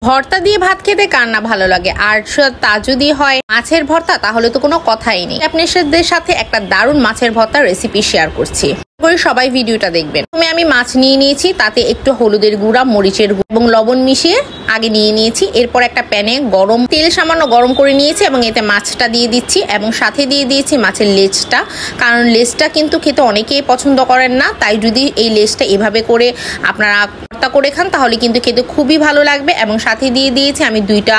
ভর্তা দিয়ে ভাত খেতে কার না ভালো লাগে, আর তা যদি হয় মাছের ভর্তা তাহলে তো কোনো কথাই নেই। আপনাদের সাথে একটা দারুণ মাছের ভর্তার রেসিপি শেয়ার করছি, সবাই ভিডিওটা দেখবেন। আমি মাছ নিয়ে নিয়েছি, তাতে একটু হলুদের গুঁড়া, মরিচের গুঁড়া এবং লবণ মিশিয়ে আগে নিয়ে নিয়েছি। এরপর একটা প্যানে গরম তেল সামান্য গরম করে নিয়েছি এবং এতে মাছটা দিয়ে দিচ্ছি এবং সাথে দিয়ে দিয়েছি মাছের লেজটা, কারণ লেজটা কিন্তু খেতে অনেকেই পছন্দ করেন না। তাই যদি এই লেজটা এভাবে করে আপনারা ভর্তা করে খান তাহলে কিন্তু খেতে খুবই ভালো লাগবে। এবং সাথে দিয়ে দিয়েছি আমি দুইটা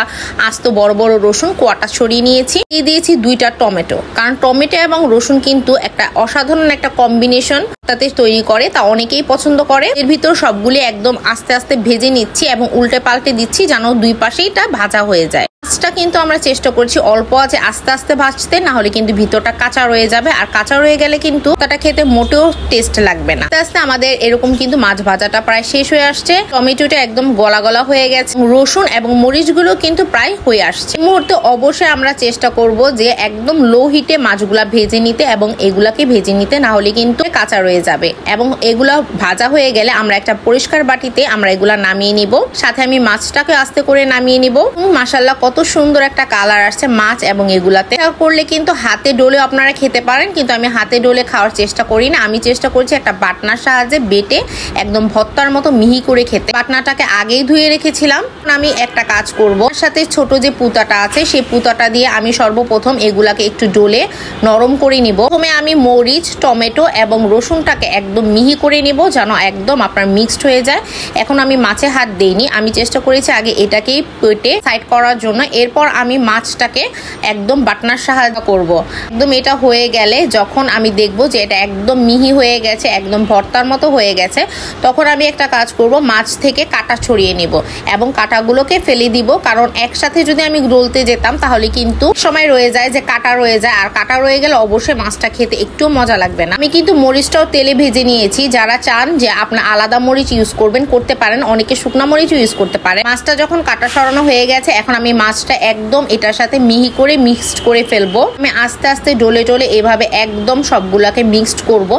আস্ত বড় বড় রসুন কোয়াটা ছড়িয়ে নিয়েছি। দিয়ে দিয়েছি দুইটা টমেটো, কারণ টমেটো এবং রসুন কিন্তু একটা অসাধারণ একটা কম্বিনেশন তাতে তৈরি করে, তা অনেকেই পছন্দ করে। এর ভিতর সবগুলি একদম আস্তে আস্তে ভেজে নিচ্ছি এবং উল্টে পাল্টে দিচ্ছি যেন দুই পাশেইটা ভাজা হয়ে যায়। মাছটা কিন্তু আমরা চেষ্টা করছি অল্প আছে আস্তে আস্তে ভাজতে, না হলে কিন্তু ভিতরটা কাঁচা রয়ে যাবে, আর কাঁচা রয়ে গেলে কিন্তু ওটা খেতে মোটেও টেস্ট লাগবে না। আস্তে আস্তে আমাদের এরকম কিন্তু মাছ ভাজাটা প্রায় শেষ হয়ে আসছে। টমেটোটা একদম গলা গলা হয়ে গেছে, রসুন এবং মরিচগুলো কিন্তু প্রায় হয়ে আসছে। এই মুহূর্তে অবশ্যই আমরা চেষ্টা করব যে একদম লো হিটে মাছগুলা ভেজে নিতে এবং এগুলাকে ভেজে নিতে, না হলে কিন্তু কাঁচা রয়ে যাবে। এবং এগুলা ভাজা হয়ে গেলে আমরা একটা পরিষ্কার বাটিতে আমরা এগুলা নামিয়ে নিব। সাথে আমি মাছটাকে আস্তে করে নামিয়ে নিব। মাশাআল্লাহ কত সুন্দর একটা কালার আসছে মাছ এবং এগুলাতে। করলে কিন্তু হাতে ডলে আপনারা খেতে পারেন, কিন্তু আমি হাতে ডলে খাওয়ার চেষ্টা করি না। আমি চেষ্টা করছি একটা বাটনার সাহায্যে বেটে একদম ভর্তার মতো মিহি করে খেতে। বাটনাটাকে আগেই ধুয়ে রেখেছিলাম। আমি একটা কাজ করব, সাথে ছোট যে পুতাটা আছে সেই পুতাটা দিয়ে আমি সর্বপ্রথম এগুলাকে একটু ডলে নরম করে নিব। প্রথমে আমি মরিচ, টমেটো এবং রসুনটাকে একদম মিহি করে নিব যেন একদম আপনার মিক্সড হয়ে যায়। এখন আমি মাছে হাত দেইনি, আমি চেষ্টা করেছি আগে এটাকেই পেটে সাইড করার জন্য। এরপর আমি মাছটাকে একদম বাটনার সাহায্য করব। একদম এটা হয়ে গেলে যখন আমি দেখব যে এটা একদম মিহি হয়ে গেছে, একদম ভর্তার মতো হয়ে গেছে, তখন আমি একটা কাজ করব, মাছ থেকে কাঁটা ছড়িয়ে নিব এবং কাঁটাগুলোকে ফেলে দিব। কারণ একসাথে যদি আমি ডলতে যেতাম তাহলে কিন্তু সময় রয়ে যায় যে কাঁটা রয়ে যায়, আর কাঁটা রয়ে গেলে অবশ্যই মাছটা খেতে একটু মজা লাগবে না। আমি কিন্তু মরিচটাও তেলে ভেজে নিয়েছি। যারা চান যে আপনার আলাদা মরিচ ইউজ করবেন করতে পারেন, অনেকে শুকনা মরিচও ইউজ করতে পারে। মাছটা যখন কাঁটা সরানো হয়ে গেছে, এখন আমি মাছটা একদম এটার সাথে মিহি করে মিক্সড করে ফেলবো। আমি আস্তে আস্তে ডলে ডলে এভাবে একদম সবগুলাকে মিক্সড করব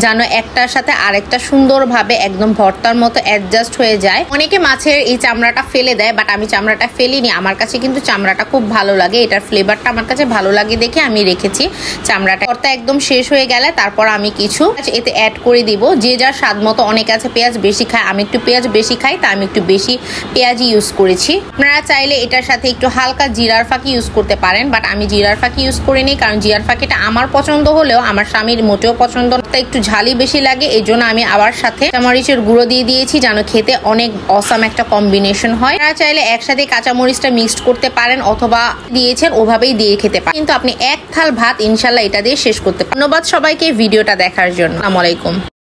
যেন একটার সাথে আরেকটা সুন্দরভাবে একদম ভর্তার মতো অ্যাডজাস্ট হয়ে যায়। অনেকে মাছের এই চামড়াটা ফেলে দেয়, বাট আমি চামড়াটা ফেলিনি। আমার কাছে কিন্তু চামড়াটা খুব ভালো লাগে, এটার ফ্লেভারটা আমার কাছে ভালো লাগে দেখে আমি রেখেছি চামড়াটা। ভর্তা একদম শেষ হয়ে গেলে তারপর আমি কিছু এতে অ্যাড করে দিব, যে যার স্বাদ মতো। অনেক আছে পেঁয়াজ বেশি খায়, আমি একটু পেঁয়াজ বেশি খাই, তা আমি একটু বেশি পেঁয়াজই ইউজ করেছি। আপনারা চাইলে এটার সাথে একটু হালকা জিরার ফাঁকি ইউজ করতে পারেন, বাট আমি জিরার ফাঁকি ইউজ করিনি, কারণ জিরার ফাঁকিটা আমার পছন্দ হলেও আমার স্বামীর মোটেও পছন্দ না, তাই একটু ঝালি বেশি লাগে। এই জন্য আমি আবার সাথে কাঁচামরিচের গুঁড়ো দিয়ে দিয়েছি যেন খেতে অনেক অসাম একটা কম্বিনেশন হয়। আপনারা চাইলে একসাথে কাঁচামরিচটা মিক্সড করতে পারেন অথবা দিয়েছেন ওভাবেই দিয়ে খেতে পারেন, কিন্তু আপনি এক থাল ভাত ইনশাল্লাহ এটা দিয়ে শেষ করতে পারেন। ধন্যবাদ সবাইকে ভিডিওটা দেখার জন্য। আসসালামু আলাইকুম।